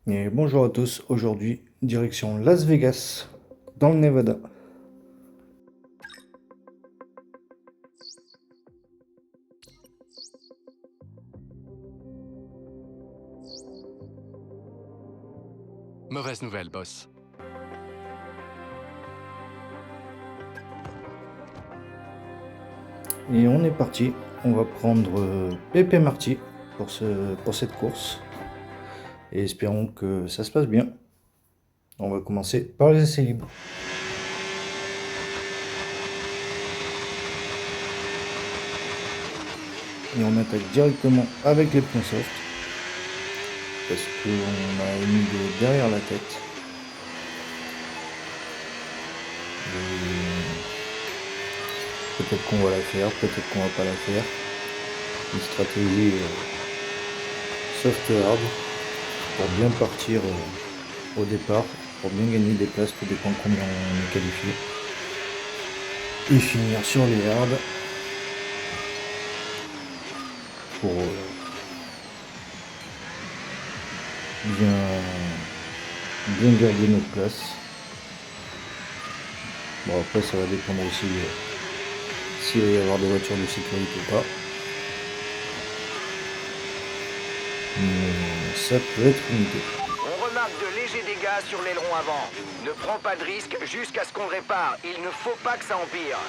Et bonjour à tous, aujourd'hui direction Las Vegas, dans le Nevada. Mauvaise nouvelle, boss. Et on est parti, on va prendre Pepe Marty pour cette course. Et espérons que ça se passe bien. On va commencer par les essais libres. Et on attaque directement avec les points soft. Parce qu'on a une idée derrière la tête. Peut-être qu'on va la faire, peut-être qu'on va pas la faire. Une stratégie soft hard pour bien partir au départ, pour bien gagner des places, tout dépend combien on est qualifié. Et finir sur les hard pour bien garder notre place. Bon, après ça va dépendre aussi s'il va y avoir des voitures de sécurité ou pas. Mais ça peut être une idée. On remarque de légers dégâts sur l'aileron avant. Ne prends pas de risque jusqu'à ce qu'on le répare. Il ne faut pas que ça empire.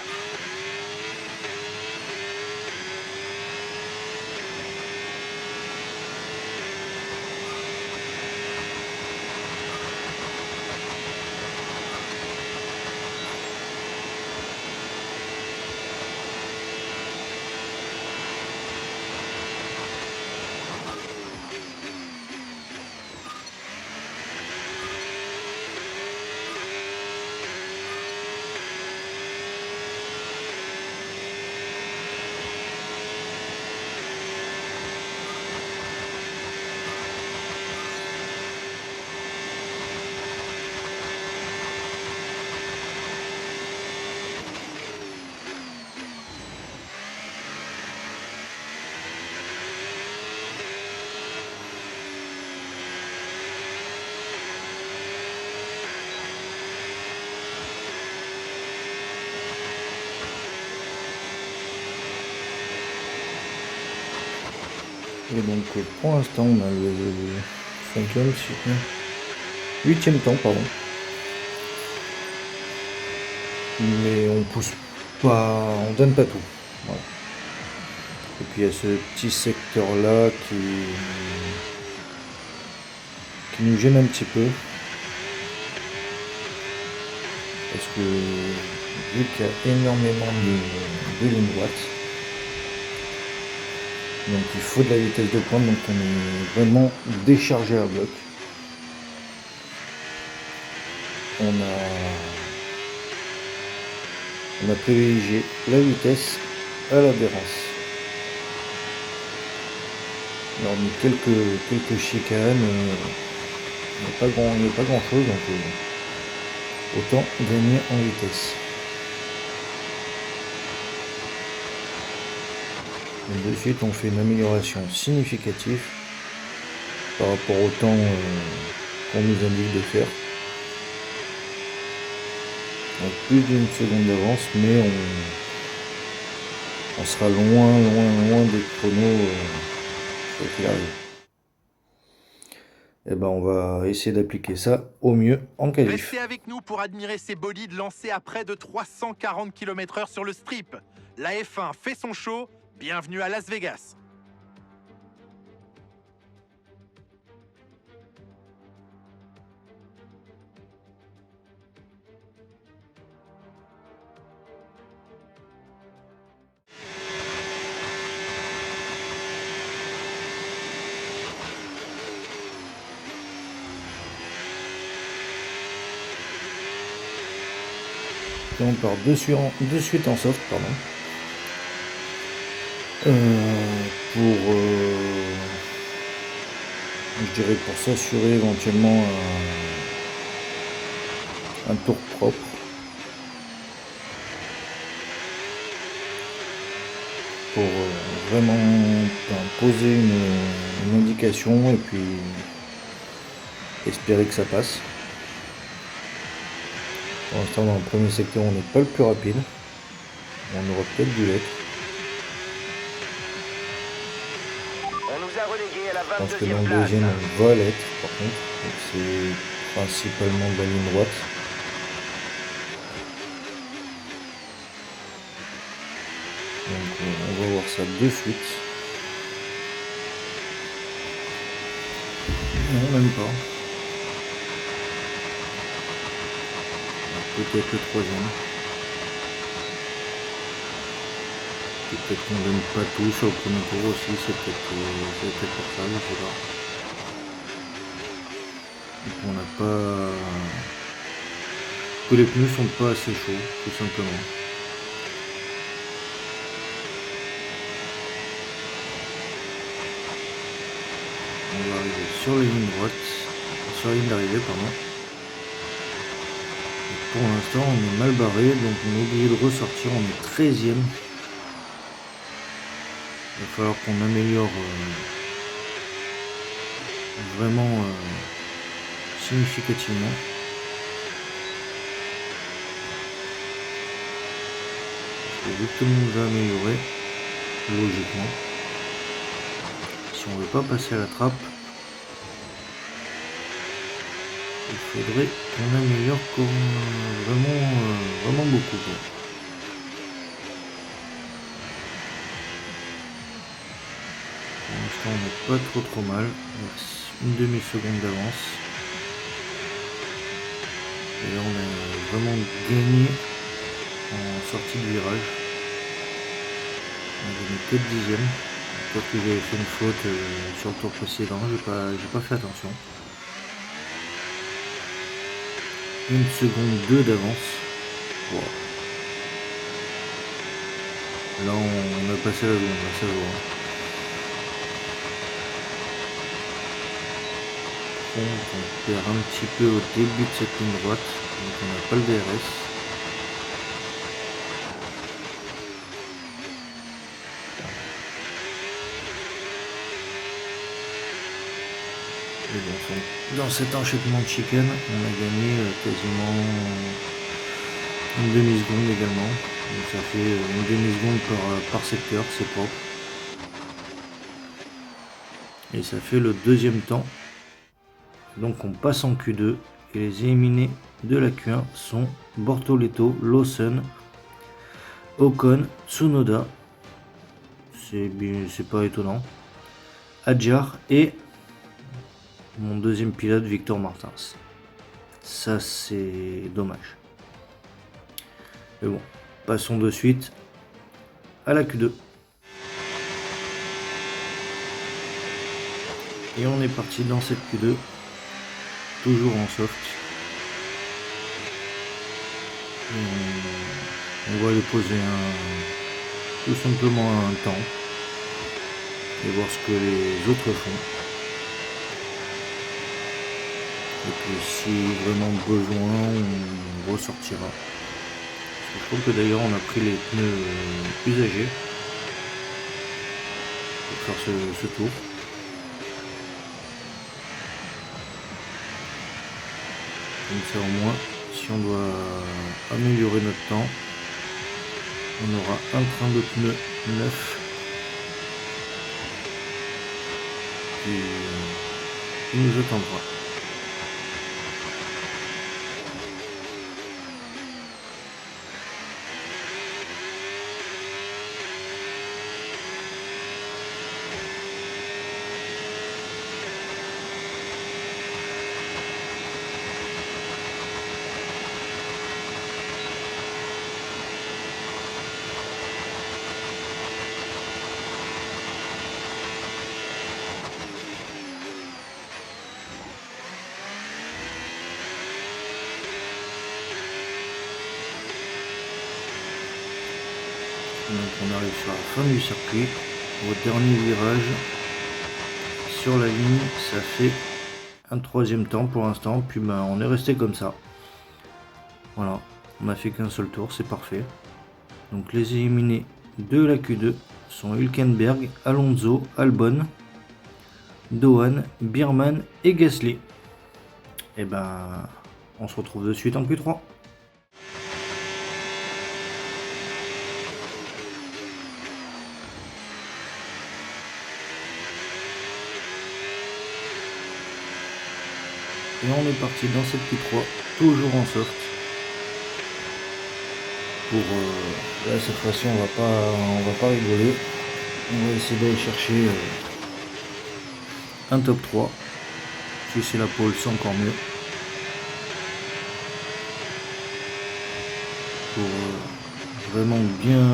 Et donc pour l'instant on a le 5e, 8e temps, pardon. Mais on pousse pas, on donne pas tout. Voilà. Et puis il y a ce petit secteur là qui nous gêne un petit peu. Parce que vu qu'il y a énormément de lignes droites, donc il faut de la vitesse de pointe, donc on est vraiment déchargé à bloc. On a privilégié la vitesse à l'adhérence. Alors on a quelques chicanes, il n'y a pas grand chose, donc autant gagner en vitesse. Et de suite on fait une amélioration significative par rapport au temps qu'on nous indique de faire. Donc plus d'une seconde d'avance, mais on sera loin des chronos quoi qu'il arrive. Et ben on va essayer d'appliquer ça au mieux en qualif. Restez avec nous pour admirer ces bolides lancés à près de 340 km/h sur le strip. La F1 fait son show. Bienvenue à Las Vegas. Et on part de suite en soft, pardon. Pour je dirais pour s'assurer éventuellement un tour propre. Pour vraiment poser une indication et puis espérer que ça passe. Pour l'instant, dans le premier secteur, on n'est pas le plus rapide. On aurait peut-être dû l'être. On nous a relégués à la Je pense que dans 22e le place. deuxième, on va l'être, par contre. Donc c'est principalement de la ligne droite. Donc on va voir ça de suite. Non, même pas. Peut-être le troisième. Peut-être qu'on ne donne pas tout sur le premier tour aussi, c'est peut-être pour ça, je sais pas. Donc on n'a pas... que les pneus sont pas assez chauds, tout simplement. On va arriver sur la ligne droite, sur la ligne d'arrivée, pardon. Et pour l'instant, on est mal barré, donc on est obligé de ressortir, on est 13e. Il va falloir qu'on améliore vraiment significativement. Parce que vu que tout le monde va améliorer, logiquement, si on veut pas passer à la trappe, il faudrait qu'on améliore vraiment beaucoup, quoi. Pour l'instant, on n'est pas trop mal, avec une demi-seconde d'avance. Et là, on a vraiment gagné en sortie de virage. On a gagné 4 dixièmes. Peut-être que j'avais fait une faute sur le tour précédent, j'ai pas fait attention. 1 seconde 2 d'avance. Wow. Là on a passé la seconde, là ça se voit. Par contre, on perd un petit peu au début de cette ligne droite, donc on n'a pas le DRS. Et bon, dans cet enchaînement de chicane, on a gagné quasiment une demi-seconde également. Donc ça fait une demi-seconde par secteur, c'est propre. Et ça fait le deuxième temps. Donc on passe en Q2 et les éliminés de la Q1 sont Bortoleto, Lawson, Ocon, Tsunoda, c'est pas étonnant, Adjar et mon deuxième pilote Victor Martins. Ça c'est dommage. Mais bon, passons de suite à la Q2. Et on est parti dans cette Q2, toujours en soft. Et on va aller poser tout simplement un temps et voir ce que les autres font. Et puis si vraiment besoin, on ressortira. Parce que je trouve que d'ailleurs on a pris les pneus usagés pour faire ce tour. Comme ça au moins, si on doit améliorer notre temps, on aura un train de pneus neuf qui nous attendra. Donc on arrive sur la fin du circuit, au dernier virage, sur la ligne, ça fait un troisième temps pour l'instant, puis ben, on est resté comme ça. Voilà, on a fait qu'un seul tour, c'est parfait. Donc les éliminés de la Q2 sont Hülkenberg, Alonso, Albon, Dohan, Biermann et Gasly. Et ben, on se retrouve de suite en Q3. Et on est parti dans cette Q3, toujours en soft. Pour là cette fois-ci on va pas rigoler. On va essayer d'aller chercher un top 3. Si c'est la pole, c'est encore mieux. Pour vraiment bien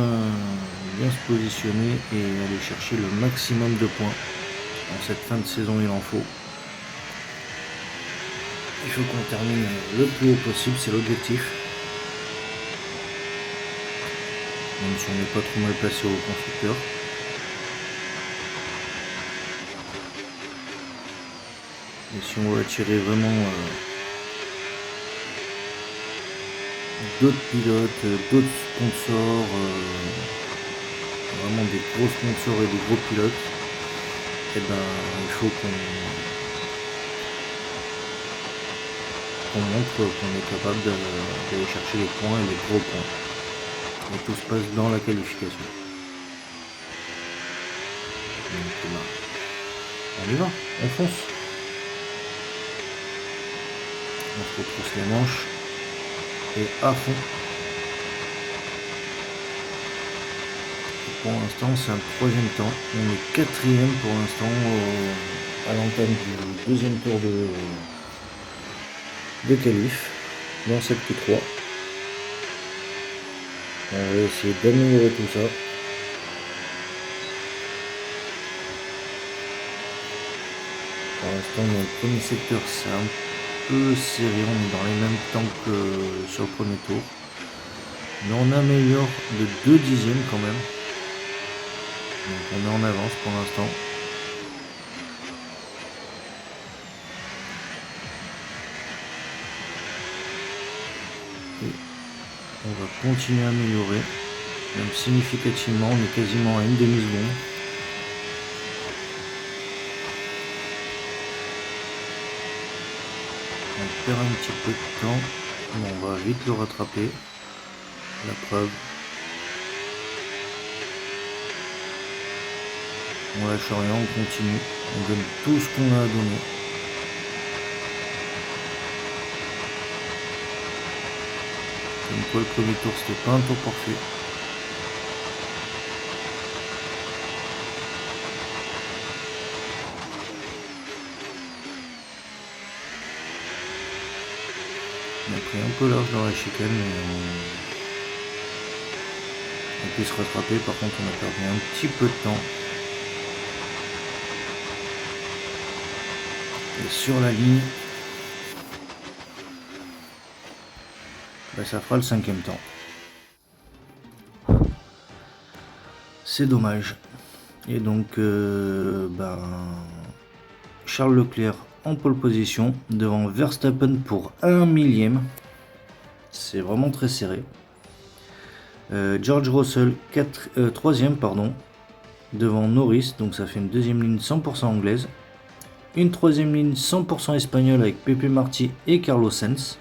se positionner et aller chercher le maximum de points. En cette fin de saison, il en faut. Il faut qu'on termine le plus haut possible, c'est l'objectif. Même si on n'est pas trop mal placé au constructeur. Et si on veut attirer vraiment d'autres pilotes, d'autres sponsors, vraiment des gros sponsors et des gros pilotes, et ben il faut qu'on montre qu'on est capable d'aller chercher les points et les gros points. Et tout se passe dans la qualification. Donc là, on y va, on fonce. On se retrousse les manches et à fond. Et pour l'instant c'est un troisième temps. On est quatrième pour l'instant à l'entame du deuxième tour de qualif dans cette Q3. On va essayer d'améliorer tout ça. Pour l'instant dans le premier secteur c'est un peu serré, on est dans les mêmes temps que sur le premier tour. Mais on améliore de 2 dixièmes quand même. Donc on est en avance pour l'instant. Et on va continuer à améliorer. Même significativement, on est quasiment à une demi-seconde. On perd un petit peu de temps, mais on va vite le rattraper. La preuve. On lâche rien, on continue. On donne tout ce qu'on a à donner. Comme quoi le premier tour c'était pas un tour parfait. On a pris un peu large dans la chicane, mais on peut se rattraper. Par contre on a perdu un petit peu de temps. Et sur la ligne, ça fera le 5e temps. C'est dommage. Et donc Charles Leclerc en pole position devant Verstappen pour 1 millième. C'est vraiment très serré. George Russell 3e devant Norris, donc ça fait une deuxième ligne 100% anglaise. Une troisième ligne 100% espagnole avec Pepe Marti et Carlos Sainz.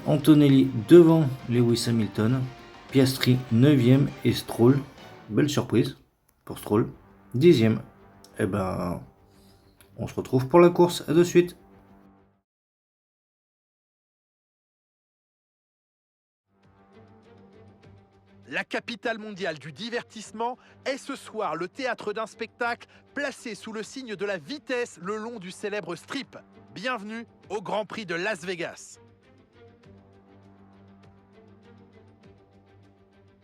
Antonelli devant Lewis Hamilton. Piastri 9e et Stroll, belle surprise pour Stroll, 10e. Et ben, on se retrouve pour la course, à de suite. La capitale mondiale du divertissement est ce soir le théâtre d'un spectacle placé sous le signe de la vitesse le long du célèbre strip. Bienvenue au Grand Prix de Las Vegas.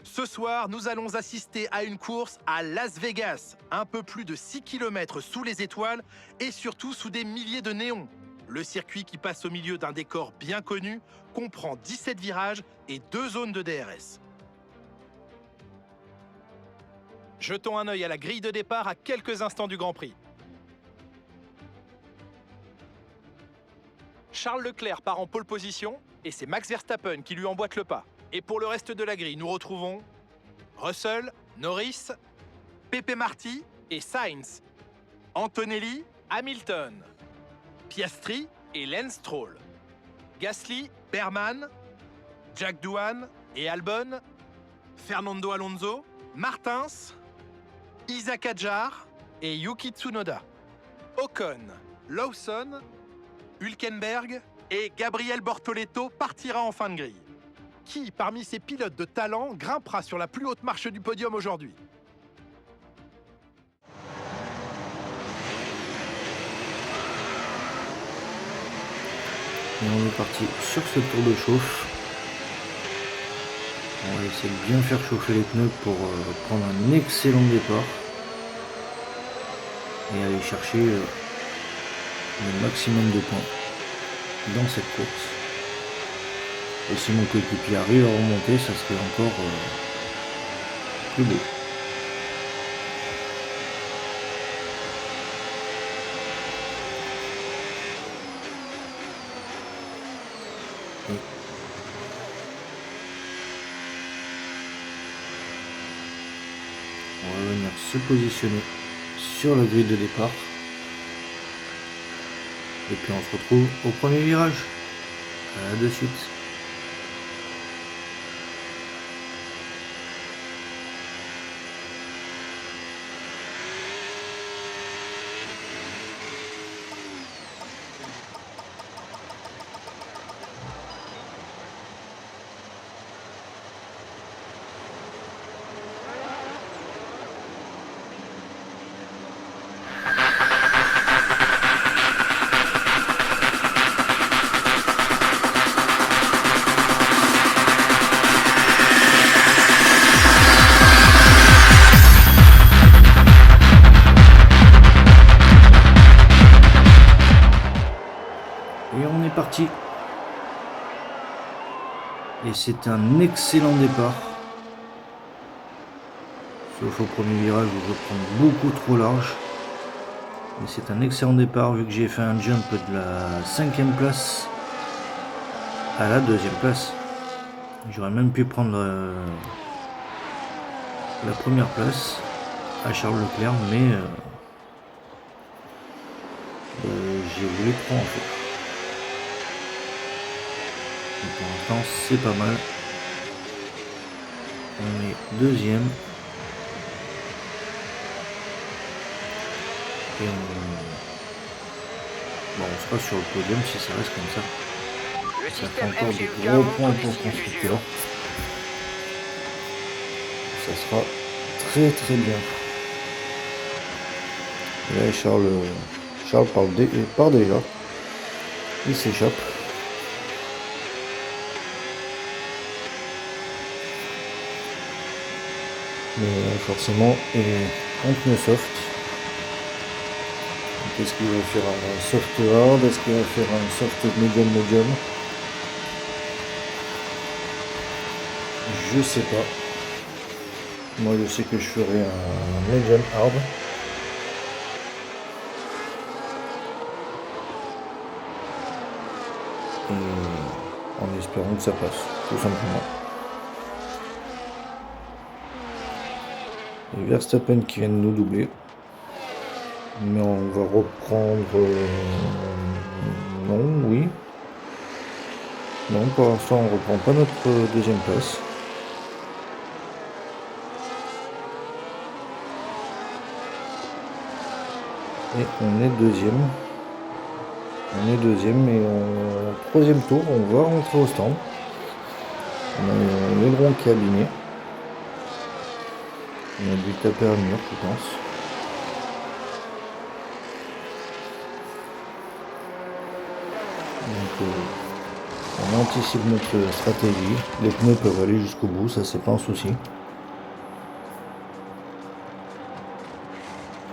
Ce soir, nous allons assister à une course à Las Vegas, un peu plus de 6 km sous les étoiles et surtout sous des milliers de néons. Le circuit qui passe au milieu d'un décor bien connu comprend 17 virages et 2 zones de DRS. Jetons un œil à la grille de départ à quelques instants du Grand Prix. Charles Leclerc part en pole position et c'est Max Verstappen qui lui emboîte le pas. Et pour le reste de la grille, nous retrouvons Russell, Norris, Pepe Marti et Sainz, Antonelli, Hamilton. Piastri et Lance Stroll. Gasly, Berman, Jack Doohan et Albon, Fernando Alonso, Martins, Isaac Hadjar et Yuki Tsunoda. Ocon, Lawson, Hülkenberg et Gabriel Bortoleto partira en fin de grille. Qui, parmi ces pilotes de talent, grimpera sur la plus haute marche du podium aujourd'hui? Et on est parti sur ce tour de chauffe. On va essayer de bien faire chauffer les pneus pour prendre un excellent départ et aller chercher le maximum de points dans cette course. Et si mon coéquipier arrive à remonter, ça serait encore plus beau. On va venir se positionner sur la grille de départ. Et puis on se retrouve au premier virage. À de suite. Et on est parti. Et c'est un excellent départ. Sauf au premier virage où je prends beaucoup trop large. Mais c'est un excellent départ vu que j'ai fait un jump de la 5e place à la 2e place. J'aurais même pu prendre la première place à Charles Leclerc, mais j'ai voulu trop en fait. Et pour l'instant c'est pas mal. On est 2e. Et on sera sur le podium si ça reste comme ça. Ça fait encore de gros points pour le constructeur. Ça sera très très bien. Et là Charles part déjà. Il s'échappe. Mais forcément il est en pneu soft. Est-ce qu'il va faire un soft hard? Est-ce qu'il va faire un soft medium? Je sais pas. Moi je sais que je ferai un medium hard. Et en espérant que ça passe, tout simplement. Et Verstappen qui vient de nous doubler. Mais on va reprendre... non, oui. Non, pour l'instant, on ne reprend pas notre deuxième place. Et on est deuxième. Et au troisième tour, on va rentrer au stand. On a un aileron qui est abîmé. On a dû taper un mur, je pense. Donc, on anticipe notre stratégie. Les pneus peuvent aller jusqu'au bout, ça c'est pas un souci. Et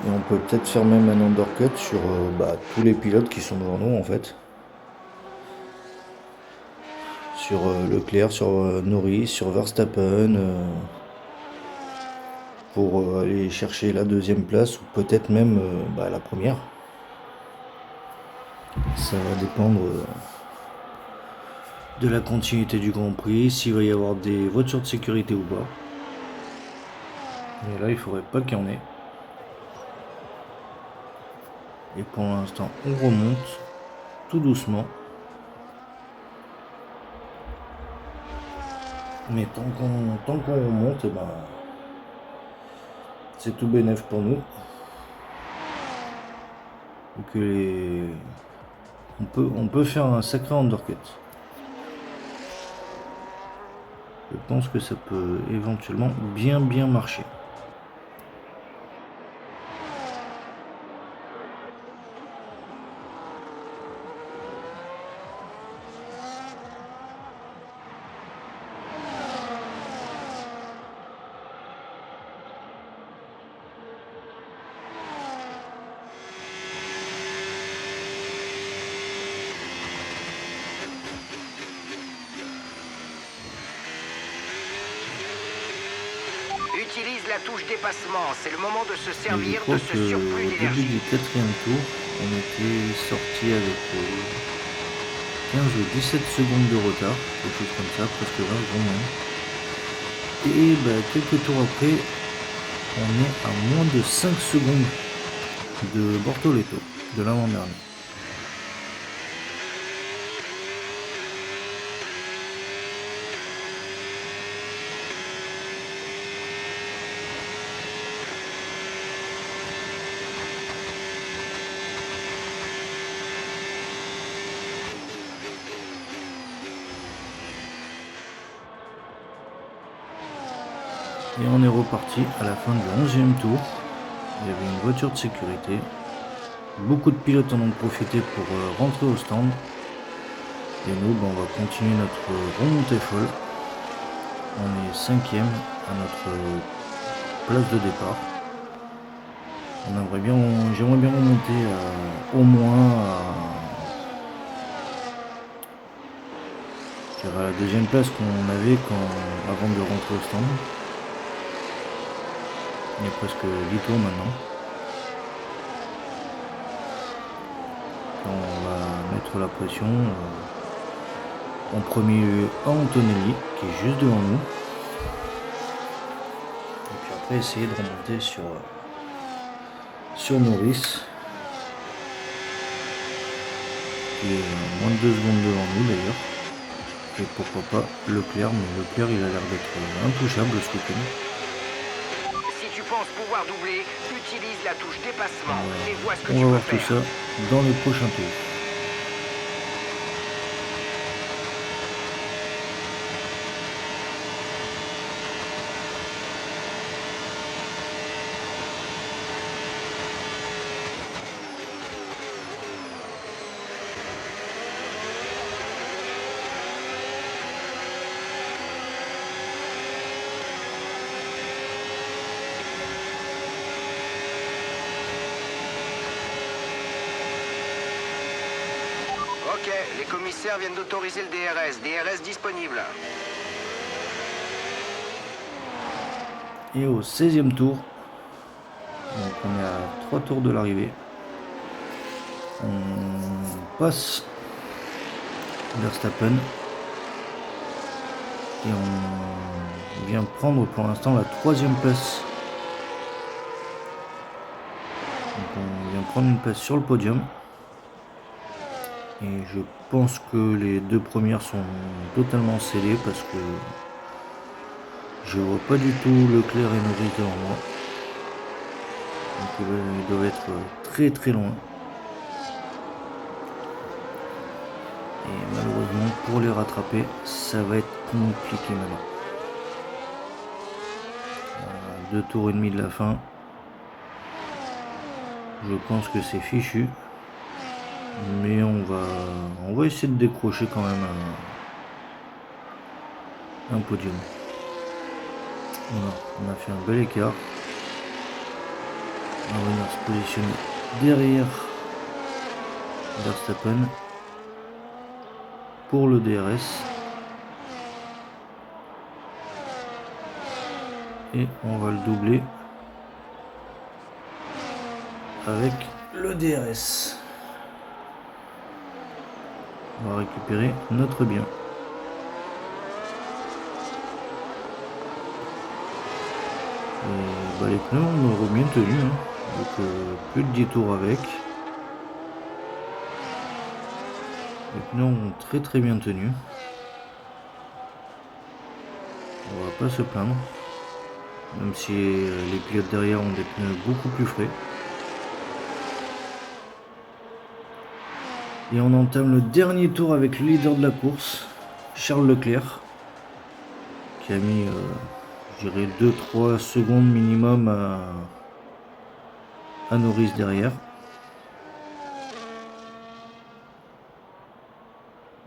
on peut peut-être faire même un undercut sur tous les pilotes qui sont devant nous en fait. Sur Leclerc, sur Norris, sur Verstappen. Pour aller chercher la deuxième place ou peut-être même la première. Ça va dépendre de la continuité du Grand Prix, s'il va y avoir des voitures de sécurité ou pas. Mais là, il faudrait pas qu'il y en ait. Et pour l'instant, on remonte. tout doucement. Mais tant qu'on remonte, eh ben, c'est tout bénef pour nous. Donc on peut faire un sacré undercut. Je pense que ça peut éventuellement bien marcher. Utilise la touche dépassement, c'est le moment de se Et je servir crois de que ce surplus au début d'énergie. du 4e tour, on était sorti avec 15 ou 17 secondes de retard, quelque chose comme ça, presque 20 secondes même. Et bah, quelques tours après, on est à moins de 5 secondes de Bortoleto, de l'avant-dernier. Et on est reparti à la fin du 11e tour. Il y avait une voiture de sécurité. Beaucoup de pilotes en ont profité pour rentrer au stand. Et nous, on va continuer notre remontée folle. On est 5e à notre place de départ. J'aimerais bien remonter au moins à la 2e place qu'on avait avant de rentrer au stand. Il y a presque 10 tours maintenant. On va mettre la pression en premier lieu à Antonelli qui est juste devant nous. Et puis après essayer de remonter sur Norris qui est moins de 2 secondes devant nous d'ailleurs. Et pourquoi pas Leclerc, mais Leclerc il a l'air d'être intouchable ce week-end. Si tu penses pouvoir doubler, utilise la touche dépassement et vois ce que On tu va peux voir tout faire. ça dans les prochains tours. Ok, les commissaires viennent d'autoriser le DRS. DRS disponible. Et au 16e tour, donc on est à 3 tours de l'arrivée, on passe Verstappen et on vient prendre pour l'instant la 3e place. Donc on vient prendre une place sur le podium. Et je pense que les 2 premières sont totalement scellées parce que je vois pas du tout Leclerc et Norris devant moi. Donc ils doivent être très loin. Et malheureusement pour les rattraper, ça va être compliqué maintenant. 2 tours et demi de la fin. Je pense que c'est fichu. Mais on va essayer de décrocher quand même un podium. Voilà, on a fait un bel écart. On va venir se positionner derrière Verstappen pour le DRS. Et on va le doubler avec le DRS. On va récupérer notre bien. Et bah, les pneus on aura bien tenu, hein. Donc plus de 10 tours avec. Les pneus ont très bien tenu. On va pas se plaindre. Même si les pilotes derrière ont des pneus beaucoup plus frais. Et on entame le dernier tour avec le leader de la course, Charles Leclerc, qui a mis, je dirais, 2-3 secondes minimum à Norris derrière.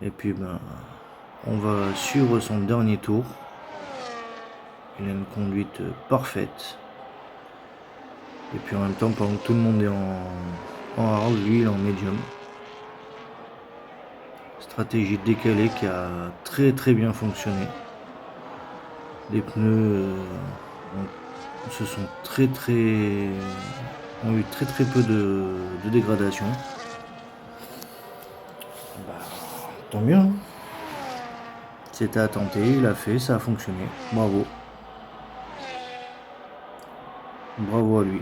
Et puis on va suivre son dernier tour. Il a une conduite parfaite. Et puis en même temps, pendant que tout le monde est en hard, lui il est en médium. Stratégie décalée qui a très bien fonctionné. Les pneus ont eu très peu de dégradation. Tant mieux. C'était à tenter, il a fait, ça a fonctionné. Bravo. Bravo à lui.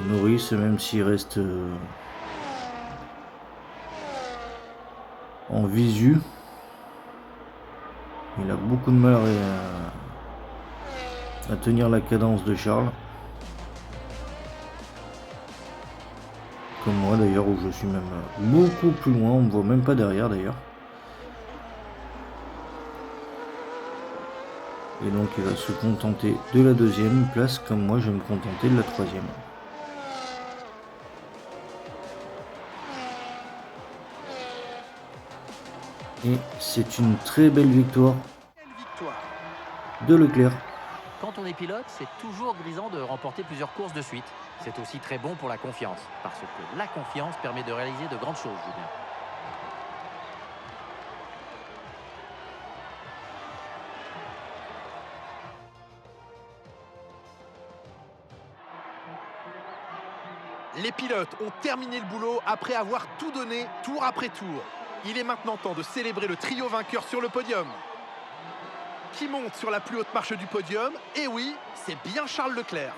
Norris, même s'il reste en visu, il a beaucoup de mal à tenir la cadence de Charles. Comme moi d'ailleurs, où je suis même beaucoup plus loin, on me voit même pas derrière d'ailleurs. Et donc il va se contenter de la deuxième place, comme moi je vais me contenter de la troisième. Et c'est une très belle victoire de Leclerc. Quand on est pilote, c'est toujours grisant de remporter plusieurs courses de suite. C'est aussi très bon pour la confiance, parce que la confiance permet de réaliser de grandes choses, Julien. Les pilotes ont terminé le boulot après avoir tout donné tour après tour. Il est maintenant temps de célébrer le trio vainqueur sur le podium. Qui monte sur la plus haute marche du podium? Et oui, c'est bien Charles Leclerc.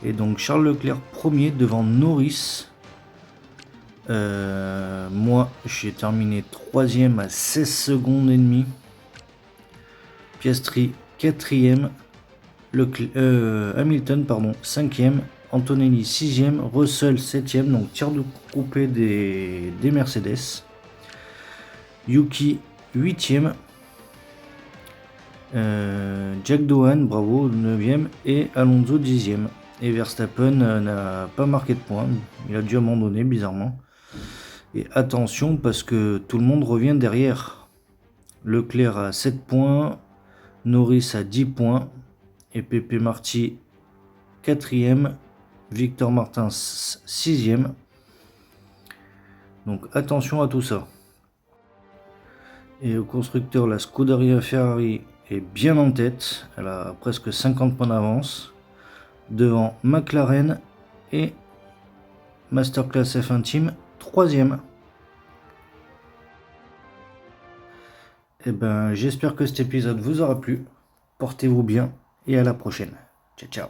Et donc Charles Leclerc premier devant Norris. Moi j'ai terminé troisième à 16 secondes et demie. Piastri quatrième. Hamilton pardon 5e. Antonelli 6e. Russell 7e. Donc tir de groupé des Mercedes. Yuki 8e. Jack Doohan, bravo, 9e. Et Alonso 10e. Et Verstappen n'a pas marqué de points. Il a dû abandonner bizarrement. Et attention parce que tout le monde revient derrière. Leclerc a 7 points. Norris a 10 points. Et Pepe Marty 4e. Victor Martins 6e. Donc attention à tout ça. Et au constructeur, la Scuderia Ferrari est bien en tête. Elle a presque 50 points d'avance. Devant McLaren et Masterclass F1 Team 3e. Et ben j'espère que cet épisode vous aura plu. Portez-vous bien et à la prochaine. Ciao ciao.